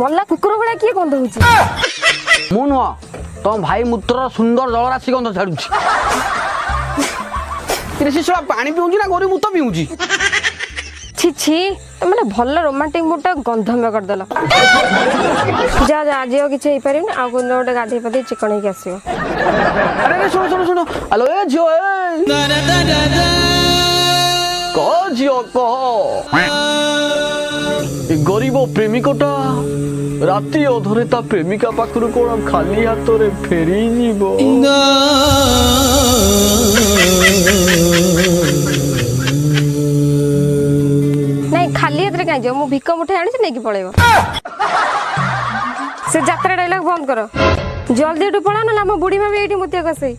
मल्ला कुकुर भाया किए गंध हो मु नुह तुम भाई मूत्र सुंदर जलराशि गंध छाड़ू शिशुआ पानी पीऊँ ना गोरी मूत पीऊँ छी छी मैंने भल रोमांटिक मुड गंध में करदेल जा जा आज किसी हो पारे आ गोटे गाधे पाधे चिकन होगी आसो अरे शुण शुण शुण हेलो ए झियो कह झियो कह गरीब प्रेमिकटा राति अधरे ता प्रेमिका पाखरु कोन खाली हाथ रे फेरी जीवो नहीं खाली हाथ रे काई जो मु भिक मुठे आनी से नेकी पळेबो से यात्रा डायलॉग बंद करो जल्दी एटू पळा ना हम बुढ़ी मामी एठी मुतिया कसई